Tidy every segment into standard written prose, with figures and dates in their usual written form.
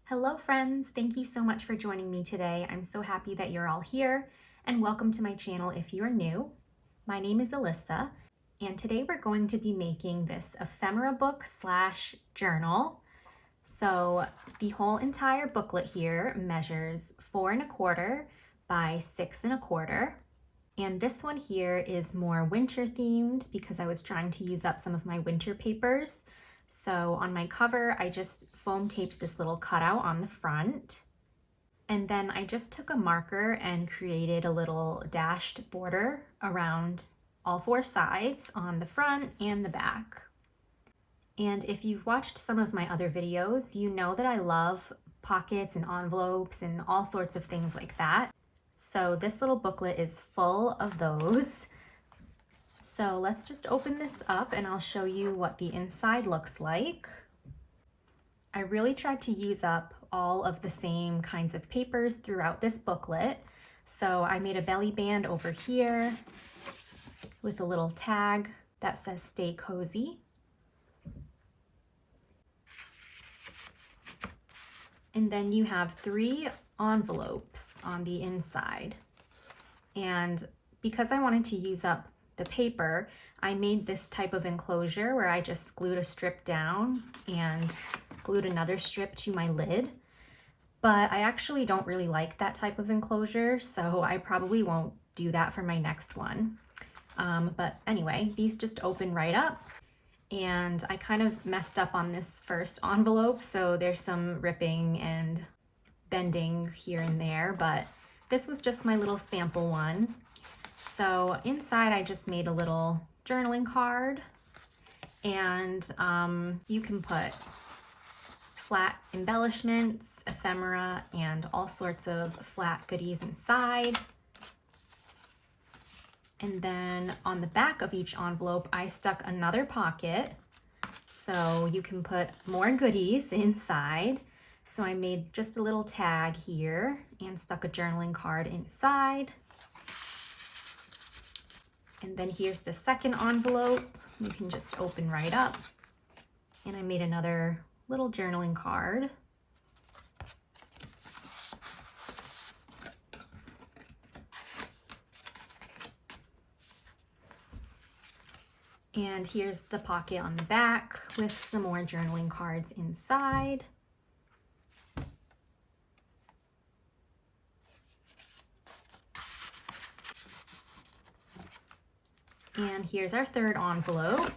Hello friends, thank you so much for joining me today. I'm so happy that you're all here, and welcome to my channel if you're new. My name is Alyssa, and today we're going to be making this ephemera book slash journal. So the whole entire booklet here measures 4 1/4 by 6 1/4. And this one here is more winter themed because I was trying to use up some of my winter papers. So on my cover, I just foam taped this little cutout on the front. And then I just took a marker and created a little dashed border around all 4 sides on the front and the back. And if you've watched some of my other videos, you know that I love pockets and envelopes and all sorts of things like that. So this little booklet is full of those. So let's just open this up and I'll show you what the inside looks like. I really tried to use up all of the same kinds of papers throughout this booklet. So I made a belly band over here with a little tag that says "Stay Cozy." And then you have 3 envelopes on the inside. And because I wanted to use up the paper, I made this type of enclosure where I just glued a strip down and glued another strip to my lid. But I actually don't really like that type of enclosure, so I probably won't do that for my next one. But anyway, these just open right up. And I kind of messed up on this first envelope, so there's some ripping and bending here and there, but this was just my little sample one. So inside I just made a little journaling card, and you can put flat embellishments, ephemera, and all sorts of flat goodies inside. And then on the back of each envelope, I stuck another pocket, so you can put more goodies inside. So I made just a little tag here and stuck a journaling card inside. And then here's the second envelope. You can just open right up. And I made another little journaling card. And here's the pocket on the back with some more journaling cards inside. And here's our third envelope.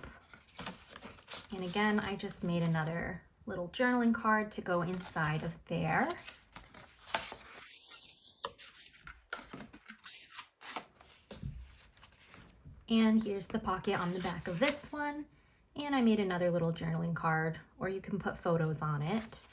And again, I just made another little journaling card to go inside of there. And here's the pocket on the back of this one. And I made another little journaling card, or you can put photos on it.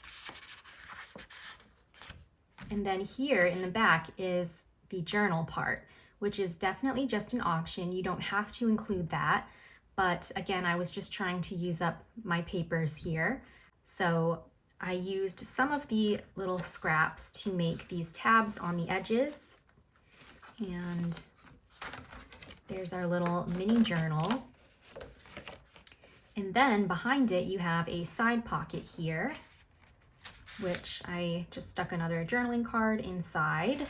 And then here in the back is the journal part, which is definitely just an option. You don't have to include that. But again, I was just trying to use up my papers here. So I used some of the little scraps to make these tabs on the edges. And there's our little mini journal. And then behind it, you have a side pocket here, which I just stuck another journaling card inside.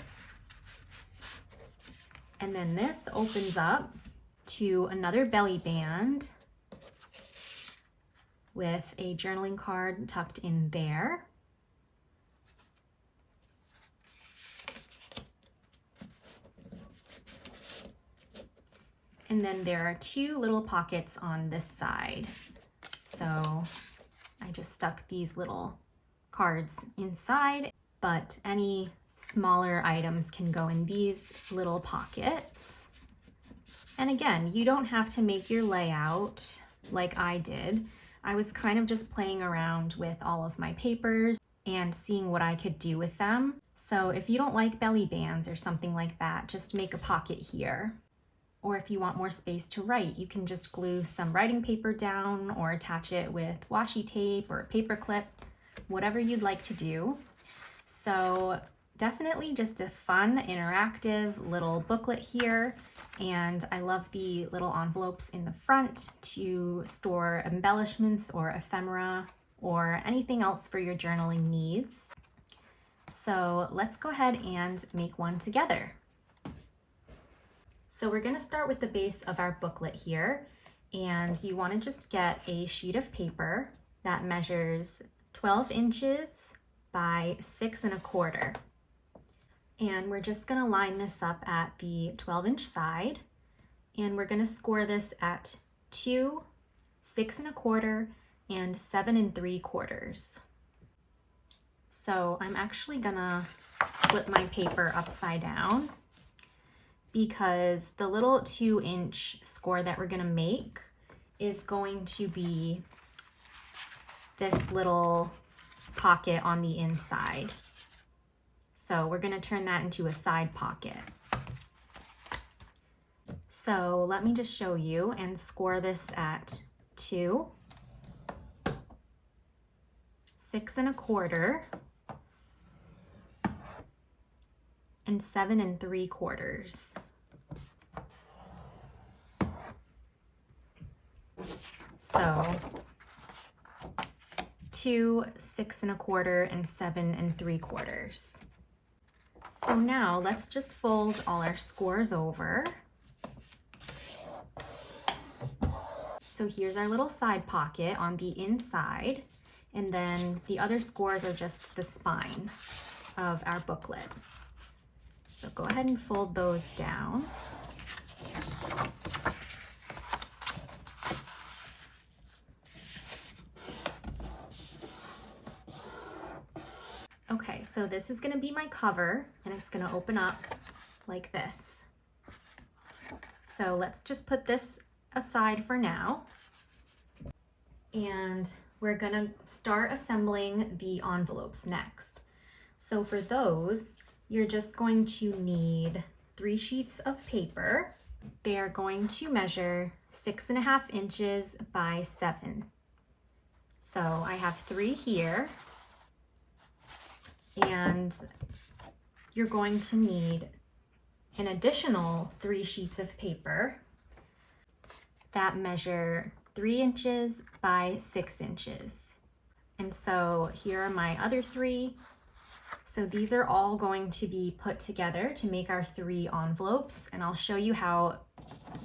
And then this opens up to another belly band with a journaling card tucked in there. And then there are 2 little pockets on this side. So I just stuck these little cards inside, but any smaller items can go in these little pockets. And again, you don't have to make your layout like I did. I was kind of just playing around with all of my papers and seeing what I could do with them. So if you don't like belly bands or something like that, just make a pocket here. Or if you want more space to write, you can just glue some writing paper down or attach it with washi tape or a paper clip, whatever you'd like to do. So definitely just a fun, interactive little booklet here. And I love the little envelopes in the front to store embellishments or ephemera or anything else for your journaling needs. So let's go ahead and make one together. So we're gonna start with the base of our booklet here, and you wanna just get a sheet of paper that measures 12 inches by 6 1/4. And we're just gonna line this up at the 12-inch side, and we're gonna score this at 2, 6 1/4, and 7 3/4. So I'm actually gonna flip my paper upside down because the little 2-inch score that we're gonna make is going to be this little pocket on the inside. So we're gonna turn that into a side pocket. So let me just show you and score this at 2, 6 1/4, and 7 3/4. So 2, 6 1/4, and 7 3/4. So now let's just fold all our scores over. So here's our little side pocket on the inside, and then the other scores are just the spine of our booklet. So go ahead and fold those down. Okay, so this is going to be my cover, and it's going to open up like this. So let's just put this aside for now, and we're going to start assembling the envelopes next. So for those, you're just going to need 3 sheets of paper. They are going to measure 6 1/2 inches by 7. So I have 3 here. And you're going to need an additional 3 sheets of paper that measure 3 inches by 6 inches. And so here are my other 3. So these are all going to be put together to make our 3 envelopes, and I'll show you how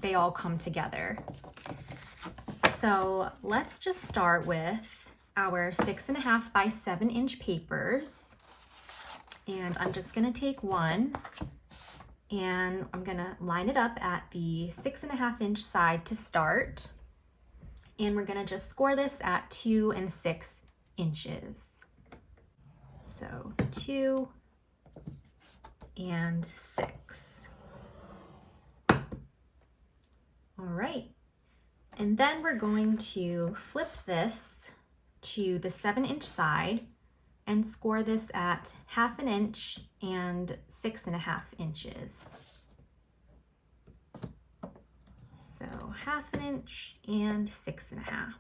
they all come together. So let's just start with our 6 1/2 by 7 inch papers. And I'm just gonna take one, and I'm gonna line it up at the 6 1/2 inch side to start. And we're gonna just score this at 2 and 6 inches. So 2 and 6. All right. And then we're going to flip this to the 7-inch side and score this at 1/2 inch and 6 1/2 inches. So 1/2 inch and 6 1/2.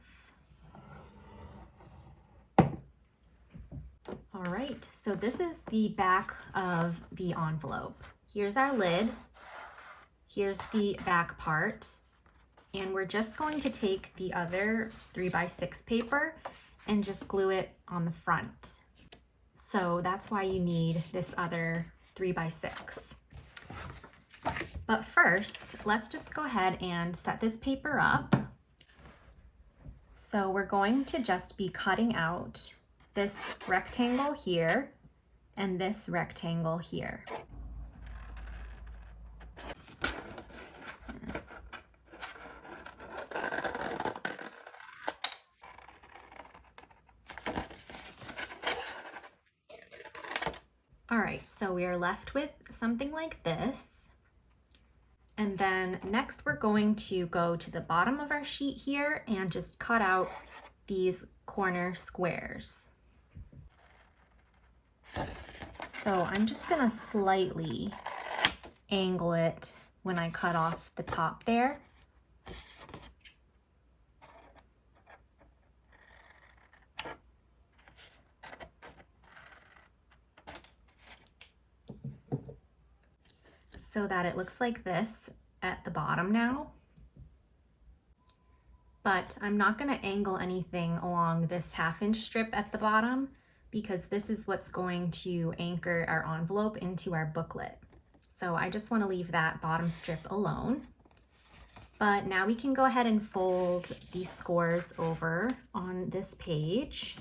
All right, so this is the back of the envelope. Here's our lid. Here's the back part. And we're just going to take the other 3x6 paper and just glue it on the front. So that's why you need this other 3x6. But first, let's just go ahead and set this paper up. So we're going to just be cutting out this rectangle here and this rectangle here. All right, so we are left with something like this. And then next we're going to go to the bottom of our sheet here and just cut out these corner squares. So I'm just gonna slightly angle it when I cut off the top there. So that it looks like this at the bottom now. But I'm not going to angle anything along this 1/2 inch strip at the bottom because this is what's going to anchor our envelope into our booklet. So I just want to leave that bottom strip alone. But now we can go ahead and fold these scores over on this page.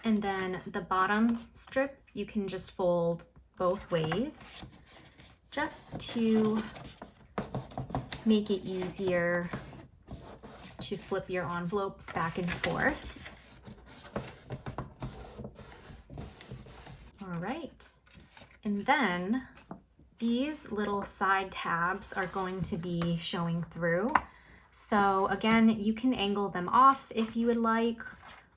And then the bottom strip, you can just fold both ways, just to make it easier to flip your envelopes back and forth. All right, and then these little side tabs are going to be showing through. So again, you can angle them off if you would like,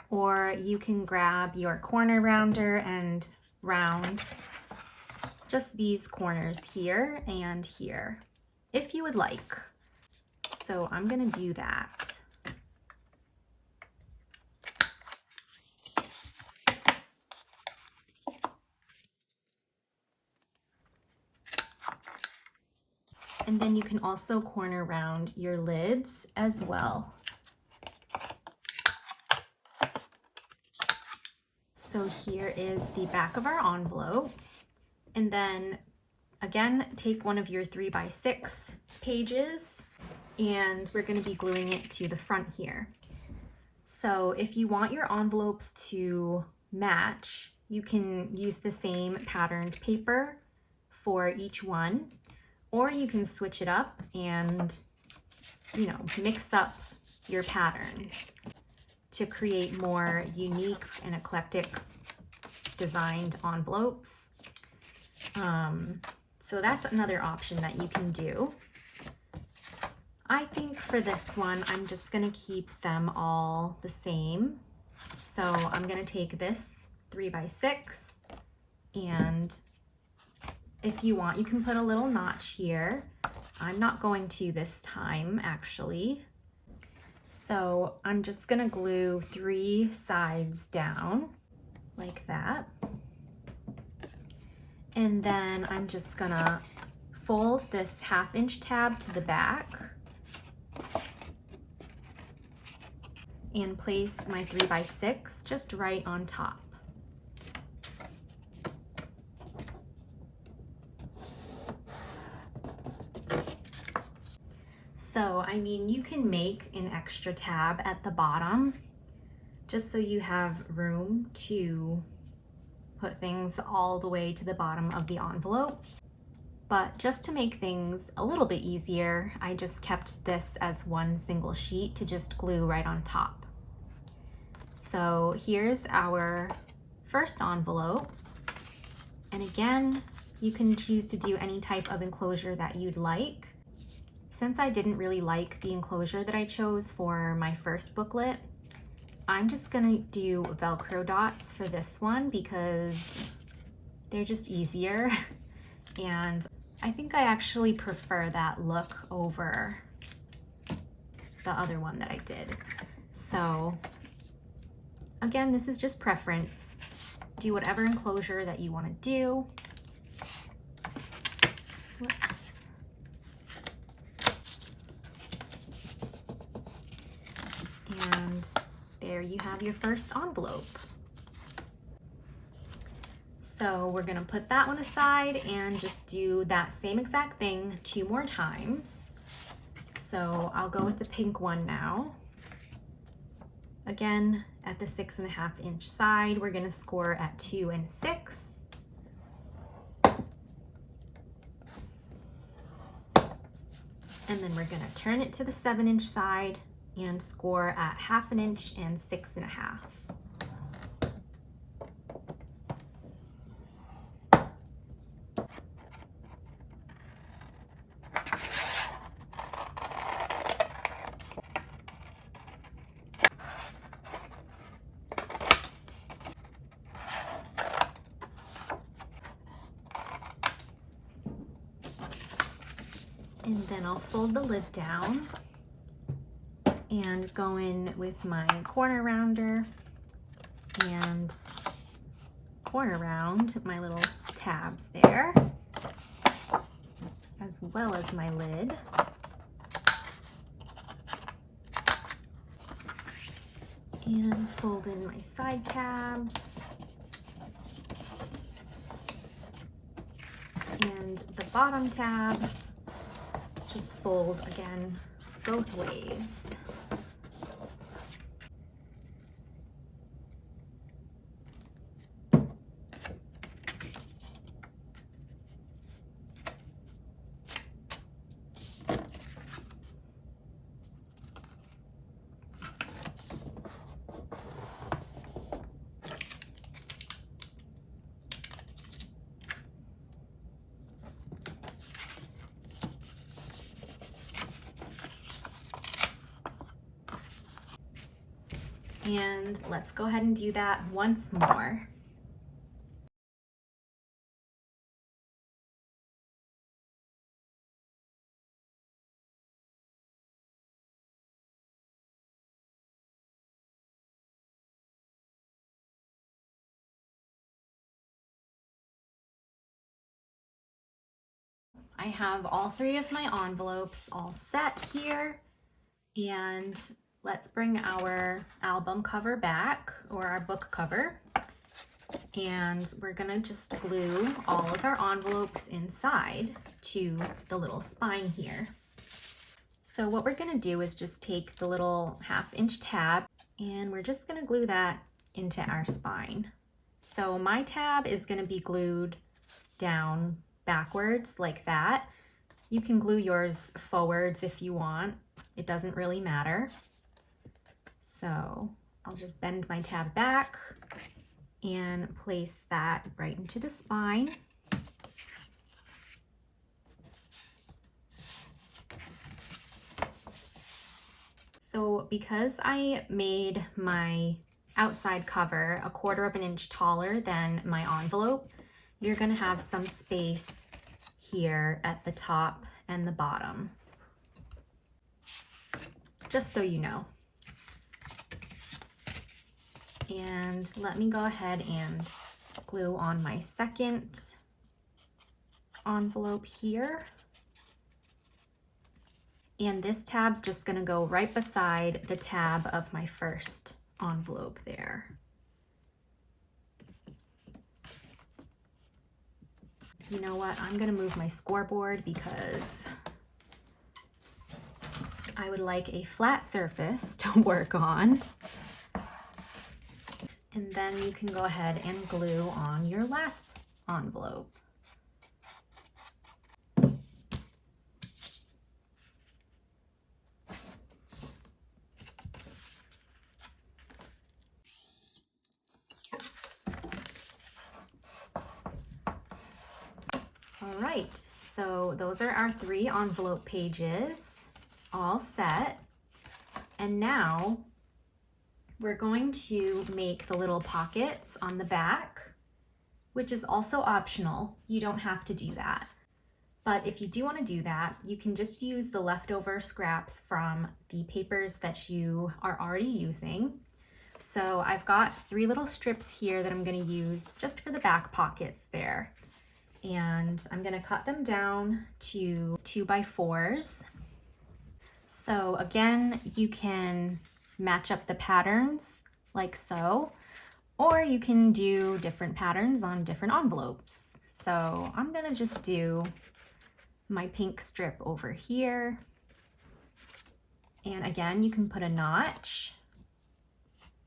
or you can grab your corner rounder and round just these corners here and here, if you would like. So I'm gonna do that. And then you can also corner round your lids as well. So here is the back of our envelope. And then again, take one of your 3x6 pages, and we're going to be gluing it to the front here. So if you want your envelopes to match, you can use the same patterned paper for each one, or you can switch it up and, mix up your patterns to create more unique and eclectic designed envelopes. So that's another option that you can do. I think for this one, I'm just gonna keep them all the same. So I'm gonna take this 3x6, and if you want, you can put a little notch here. I'm not going to this time, actually. So I'm just gonna glue 3 sides down like that. And then I'm just gonna fold this 1/2 inch tab to the back and place my 3x6 just right on top. So, you can make an extra tab at the bottom just so you have room to put things all the way to the bottom of the envelope. But just to make things a little bit easier, I just kept this as one single sheet to just glue right on top. So here's our first envelope. And again, you can choose to do any type of enclosure that you'd like. Since I didn't really like the enclosure that I chose for my first booklet, I'm just gonna do Velcro dots for this one because they're just easier. And I think I actually prefer that look over the other one that I did. So again, this is just preference. Do whatever enclosure that you wanna do. Whoops. And there you have your first envelope. So we're gonna put that one aside and just do that same exact thing 2 more times. So I'll go with the pink one now. Again, at the 6.5 inch side, we're gonna score at 2 and 6. And then we're gonna turn it to the 7 inch side and score at 1/2 inch and 6.5. And then I'll fold the lid down and go in with my corner rounder and corner round my little tabs there, as well as my lid. And fold in my side tabs. And the bottom tab, just fold again both ways. And let's go ahead and do that once more. I have all three of my envelopes all set here, and let's bring our album cover back, or our book cover, and we're gonna just glue all of our envelopes inside to the little spine here. So what we're gonna do is just take the little 1/2-inch tab, and we're just gonna glue that into our spine. So my tab is gonna be glued down backwards like that. You can glue yours forwards if you want. It doesn't really matter. So I'll just bend my tab back and place that right into the spine. So because I made my outside cover 1/4 of an inch taller than my envelope, you're gonna have some space here at the top and the bottom, just so you know. And let me go ahead and glue on my second envelope here. And this tab's just gonna go right beside the tab of my first envelope there. You know what, I'm gonna move my scoreboard because I would like a flat surface to work on. And then you can go ahead and glue on your last envelope. All right, so those are our 3 envelope pages all set. And now we're going to make the little pockets on the back, which is also optional. You don't have to do that. But if you do want to do that, you can just use the leftover scraps from the papers that you are already using. So I've got 3 little strips here that I'm going to use just for the back pockets there. And I'm going to cut them down to 2x4s. So again, you can match up the patterns like so, or you can do different patterns on different envelopes. So I'm going to just do my pink strip over here. And again, you can put a notch,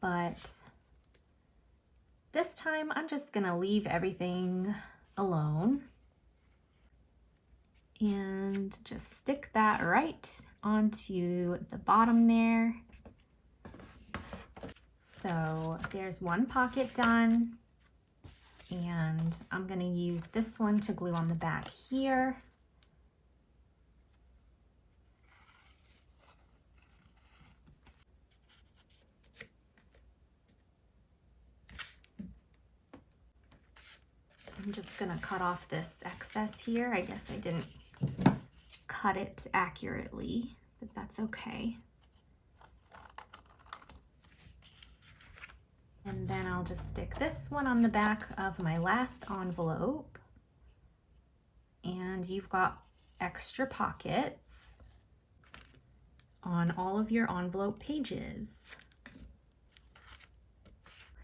but this time I'm just going to leave everything alone and just stick that right onto the bottom there. So there's one pocket done, and I'm going to use this one to glue on the back here. I'm just going to cut off this excess here. I guess I didn't cut it accurately, but that's okay. And then I'll just stick this one on the back of my last envelope. And you've got extra pockets on all of your envelope pages.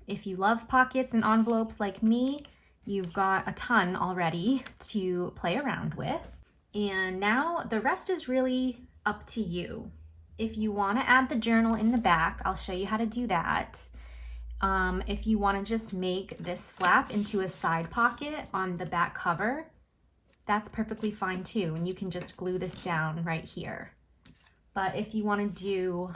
If you love pockets and envelopes like me, you've got a ton already to play around with. And now the rest is really up to you. If you want to add the journal in the back, I'll show you how to do that. If you want to just make this flap into a side pocket on the back cover, that's perfectly fine too, and you can just glue this down right here. But if you want to do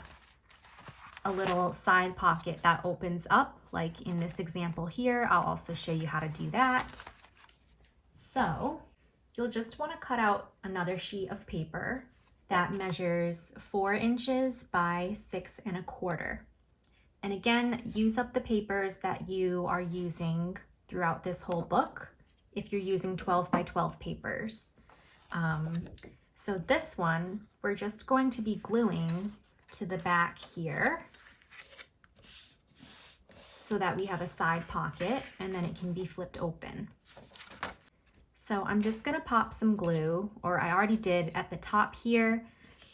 a little side pocket that opens up, like in this example here, I'll also show you how to do that. So you'll just want to cut out another sheet of paper that measures 4 inches by 6 1/4. And again, use up the papers that you are using throughout this whole book if you're using 12 by 12 papers. So this one, we're just going to be gluing to the back here so that we have a side pocket and then it can be flipped open. So I'm just gonna pop some glue, or I already did at the top here,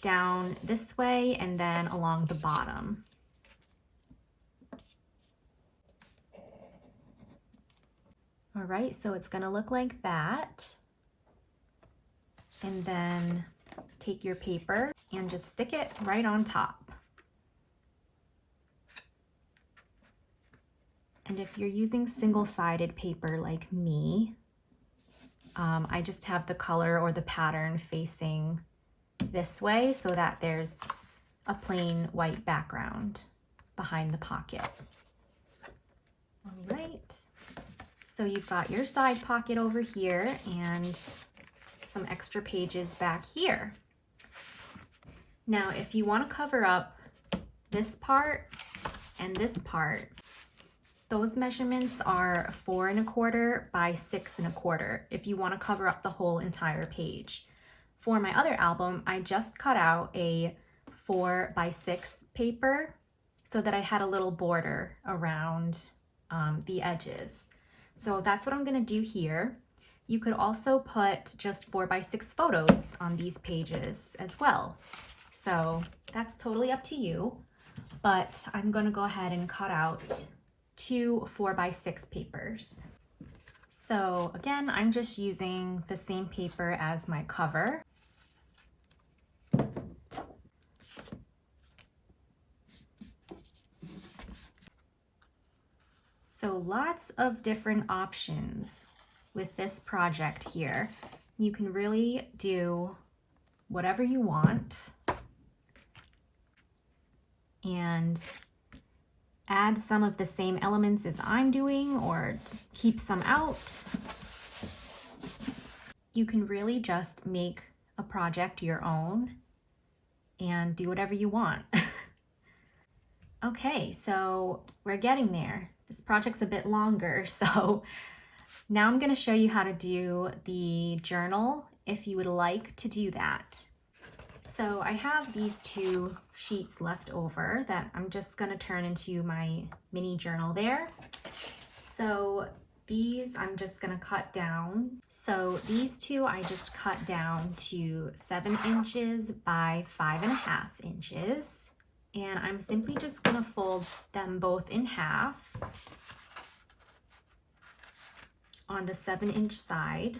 down this way and then along the bottom. All right, so it's gonna look like that. And then take your paper and just stick it right on top. And if you're using single-sided paper like me, I just have the color or the pattern facing this way so that there's a plain white background behind the pocket. All right. So you've got your side pocket over here and some extra pages back here. Now, if you want to cover up this part and this part, those measurements are 4 1/4 by 6 1/4 if you want to cover up the whole entire page. For my other album, I just cut out a 4 by 6 paper so that I had a little border around the edges. So that's what I'm gonna do here. You could also put just 4 by 6 photos on these pages as well. So that's totally up to you, but I'm gonna go ahead and cut out 2 4 by 6 papers. So again, I'm just using the same paper as my cover. So lots of different options with this project here. You can really do whatever you want and add some of the same elements as I'm doing or keep some out. You can really just make a project your own and do whatever you want. Okay, so we're getting there. This project's a bit longer, so now I'm going to show you how to do the journal if you would like to do that. So I have these 2 sheets left over that I'm just going to turn into my mini journal there. So these I'm just going to cut down. So these 2 I just cut down to 7 inches by 5 1/2 inches. And I'm simply just going to fold them both in half on the 7-inch side.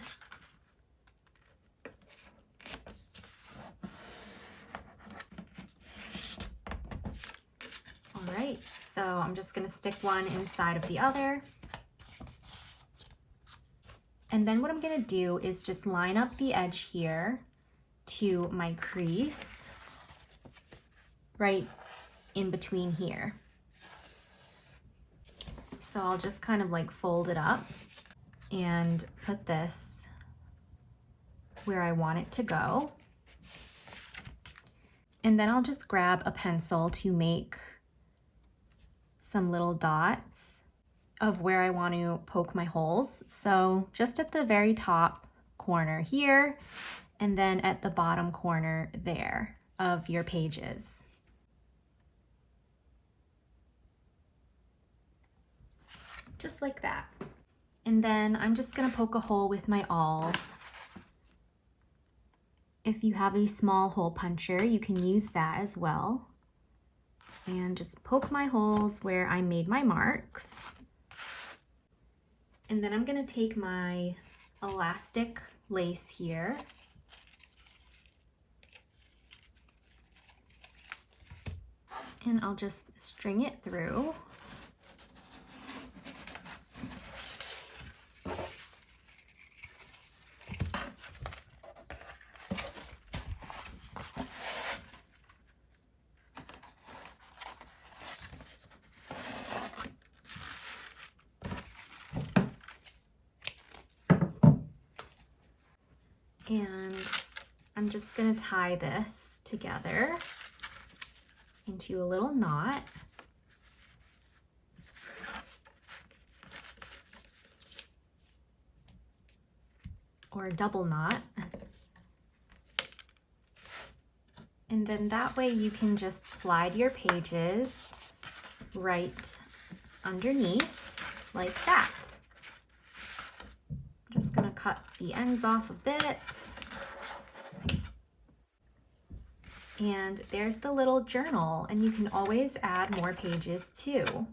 All right, so I'm just going to stick one inside of the other. And then what I'm going to do is just line up the edge here to my crease right in between here. So I'll just kind of like fold it up and put this where I want it to go. And then I'll just grab a pencil to make some little dots of where I want to poke my holes. So just at the very top corner here, and then at the bottom corner there of your pages. Just like that. And then I'm just gonna poke a hole with my awl. If you have a small hole puncher, you can use that as well. and just poke my holes where I made my marks. And then I'm gonna take my elastic lace here and I'll just string it through. And I'm just gonna tie this together into a little knot. Or a double knot. And then that way you can just slide your pages right underneath like that. Just gonna cut the ends off a bit. And there's the little journal, and you can always add more pages too.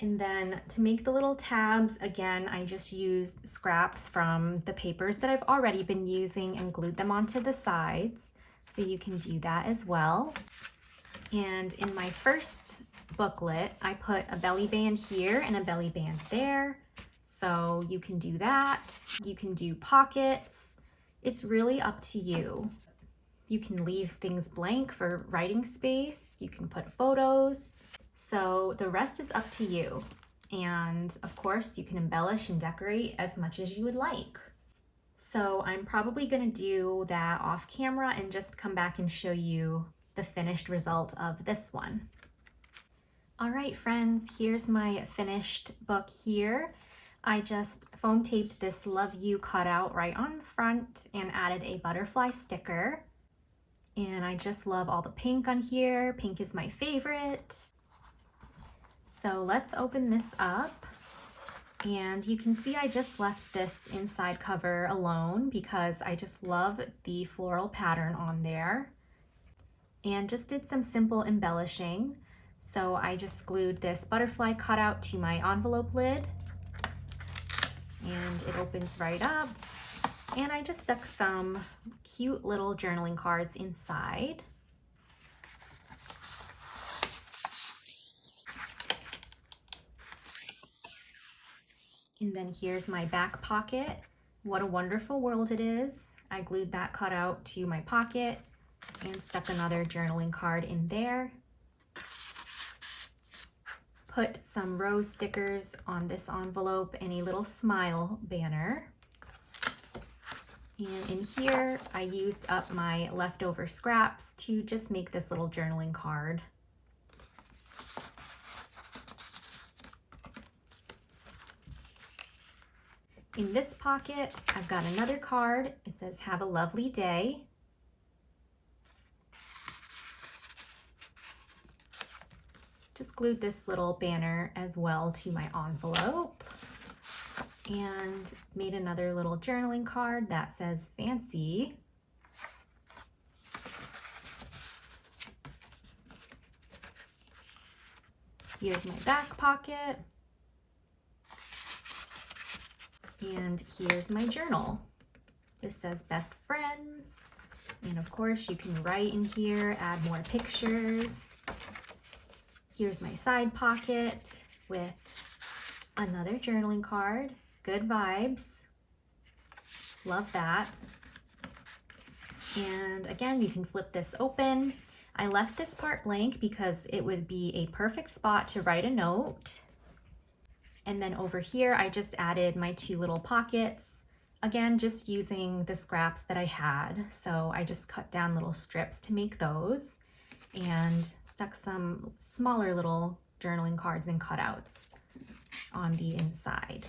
And then to make the little tabs, again, I just use scraps from the papers that I've already been using and glued them onto the sides. So you can do that as well. And in my first booklet, I put a belly band here and a belly band there. So you can do that. You can do pockets. It's really up to you. You can leave things blank for writing space. You can put photos. So the rest is up to you. And of course, you can embellish and decorate as much as you would like. So I'm probably gonna do that off camera and just come back and show you the finished result of this one. All right, friends, here's my finished book here. I just foam taped this Love You cutout right on the front and added a butterfly sticker. And I just love all the pink on here. Pink is my favorite. So let's open this up. And you can see I just left this inside cover alone because I just love the floral pattern on there. And just did some simple embellishing. So I just glued this butterfly cutout to my envelope lid. And it opens right up. And I just stuck some cute little journaling cards inside. And then here's my back pocket. What a wonderful world it is. I glued that cutout to my pocket and stuck another journaling card in there. Put some rose stickers on this envelope and a little smile banner. And in here, I used up my leftover scraps to just make this little journaling card. In this pocket, I've got another card. It says, "Have a lovely day." Just glued this little banner as well to my envelope and made another little journaling card that says "Fancy." Here's my back pocket. And here's my journal. This says "Best Friends." And of course you can write in here, add more pictures. Here's my side pocket with another journaling card. Good vibes. Love that. And again, you can flip this open. I left this part blank because it would be a perfect spot to write a note. And then over here, I just added my two little pockets. Again, just using the scraps that I had. So I just cut down little strips to make those and stuck some smaller little journaling cards and cutouts on the inside.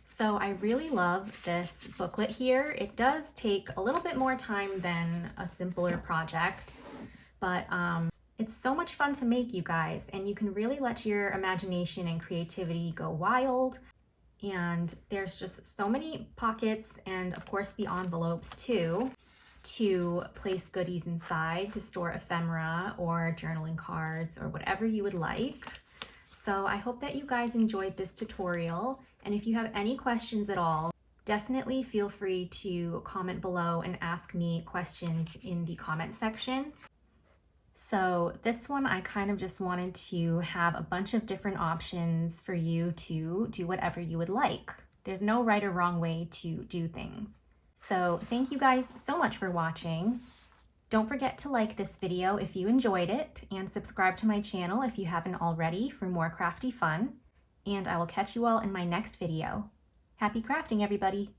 So I really love this booklet here. It does take a little bit more time than a simpler project, but it's so much fun to make, you guys, and you can really let your imagination and creativity go wild. And there's just so many pockets and of course the envelopes too. to place goodies inside to store ephemera or journaling cards or whatever you would like. So I hope that you guys enjoyed this tutorial, and if you have any questions at all, definitely feel free to comment below and ask me questions in the comment section. So this one, I kind of just wanted to have a bunch of different options for you to do whatever you would like. There's no right or wrong way to do things. So thank you guys so much for watching. Don't forget to like this video if you enjoyed it, and subscribe to my channel if you haven't already for more crafty fun. And I will catch you all in my next video. Happy crafting, everybody!